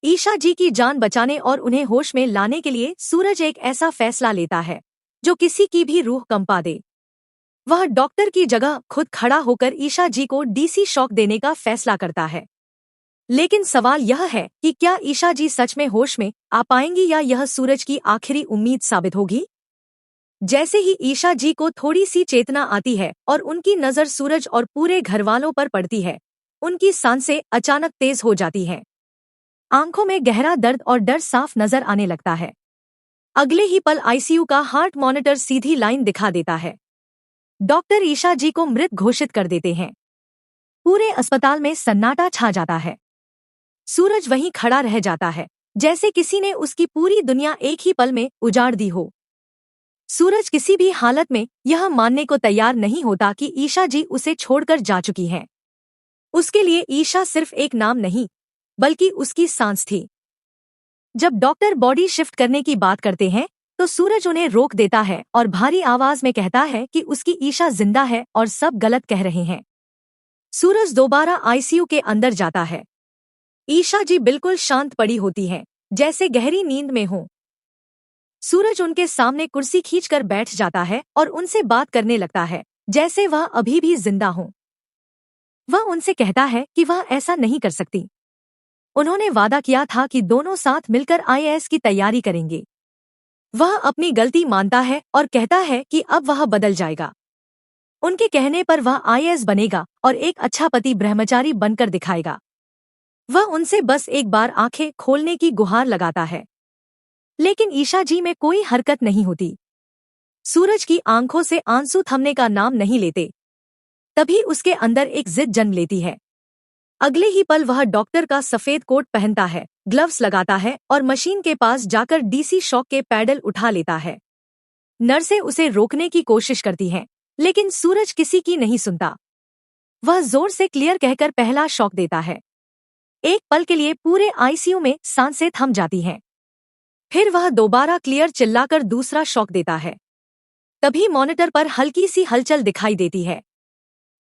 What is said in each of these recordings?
ईशा जी की जान बचाने और उन्हें होश में लाने के लिए सूरज एक ऐसा फैसला लेता है जो किसी की भी रूह कंपा दे। वह डॉक्टर की जगह खुद खड़ा होकर ईशा जी को डीसी शॉक देने का फैसला करता है। लेकिन सवाल यह है कि क्या ईशा जी सच में होश में आ पाएंगी या यह सूरज की आखिरी उम्मीद साबित होगी। जैसे ही ईशा जी को थोड़ी सी चेतना आती है और उनकी नज़र सूरज और पूरे घरवालों पर पड़ती है, उनकी सांसें अचानक तेज हो जाती हैं। आंखों में गहरा दर्द और डर साफ नजर आने लगता है। अगले ही पल आईसीयू का हार्ट मॉनिटर सीधी लाइन दिखा देता है। डॉक्टर ईशा जी को मृत घोषित कर देते हैं। पूरे अस्पताल में सन्नाटा छा जाता है। सूरज वहीं खड़ा रह जाता है, जैसे किसी ने उसकी पूरी दुनिया एक ही पल में उजाड़ दी हो। सूरज किसी भी हालत में यह मानने को तैयार नहीं होता कि ईशा जी उसे छोड़कर जा चुकी हैं। उसके लिए ईशा सिर्फ एक नाम नहीं, बल्कि उसकी सांस थी। जब डॉक्टर बॉडी शिफ्ट करने की बात करते हैं तो सूरज उन्हें रोक देता है और भारी आवाज में कहता है कि उसकी ईशा जिंदा है और सब गलत कह रहे हैं। सूरज दोबारा आईसीयू के अंदर जाता है। ईशा जी बिल्कुल शांत पड़ी होती हैं, जैसे गहरी नींद में हो। सूरज उनके सामने कुर्सी खींचकर बैठ जाता है और उनसे बात करने लगता है, जैसे वह अभी भी जिंदा हो। वह उनसे कहता है कि वह ऐसा नहीं कर सकती। उन्होंने वादा किया था कि दोनों साथ मिलकर आईएएस की तैयारी करेंगे। वह अपनी गलती मानता है और कहता है कि अब वह बदल जाएगा। उनके कहने पर वह आईएएस बनेगा और एक अच्छा पति ब्रह्मचारी बनकर दिखाएगा। वह उनसे बस एक बार आंखें खोलने की गुहार लगाता है, लेकिन ईशा जी में कोई हरकत नहीं होती। सूरज की आंखों से आंसू थमने का नाम नहीं लेते। तभी उसके अंदर एक जिद जन्म लेती है। अगले ही पल वह डॉक्टर का सफेद कोट पहनता है, ग्लव्स लगाता है और मशीन के पास जाकर डीसी शॉक के पैडल उठा लेता है। नर्सें उसे रोकने की कोशिश करती हैं, लेकिन सूरज किसी की नहीं सुनता। वह जोर से क्लियर कहकर पहला शॉक देता है। एक पल के लिए पूरे आईसीयू में सांसें थम जाती हैं। फिर वह दोबारा क्लियर चिल्लाकर दूसरा शॉक देता है। तभी मॉनिटर पर हल्की सी हलचल दिखाई देती है।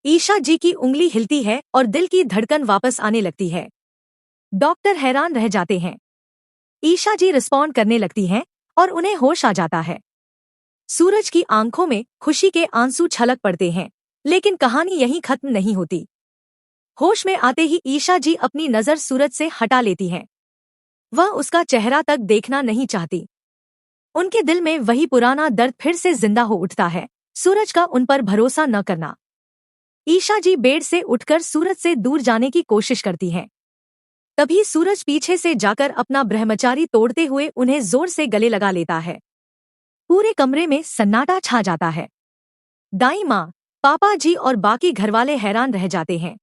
ईशा जी की उंगली हिलती है और दिल की धड़कन वापस आने लगती है। डॉक्टर हैरान रह जाते हैं। ईशा जी रिस्पॉन्ड करने लगती हैं और उन्हें होश आ जाता है। सूरज की आंखों में खुशी के आंसू छलक पड़ते हैं, लेकिन कहानी यहीं खत्म नहीं होती। होश में आते ही ईशा जी अपनी नज़र सूरज से हटा लेती हैं। वह उसका चेहरा तक देखना नहीं चाहती। उनके दिल में वही पुराना दर्द फिर से जिंदा हो उठता है, सूरज का उन पर भरोसा न करना। ईशा जी बेड से उठकर सूरज से दूर जाने की कोशिश करती हैं। तभी सूरज पीछे से जाकर अपना ब्रह्मचारी तोड़ते हुए उन्हें जोर से गले लगा लेता है। पूरे कमरे में सन्नाटा छा जाता है। दाई माँ, पापा जी और बाकी घरवाले हैरान रह जाते हैं।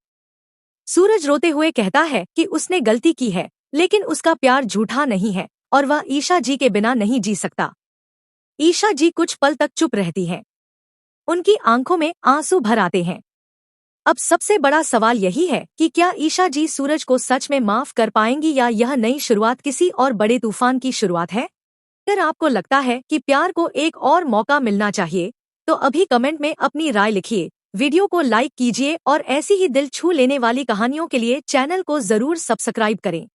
सूरज रोते हुए कहता है कि उसने गलती की है, लेकिन उसका प्यार झूठा नहीं है और वह ईशा जी के बिना नहीं जी सकता। ईशा जी कुछ पल तक चुप रहती हैं। उनकी आंखों में आंसू भर आते हैं। अब सबसे बड़ा सवाल यही है कि क्या ईशा जी सूरज को सच में माफ कर पाएंगी या यह नई शुरुआत किसी और बड़े तूफान की शुरुआत है। अगर आपको लगता है कि प्यार को एक और मौका मिलना चाहिए, तो अभी कमेंट में अपनी राय लिखिए। वीडियो को लाइक कीजिए और ऐसी ही दिल छू लेने वाली कहानियों के लिए चैनल को जरूर सब्सक्राइब करें।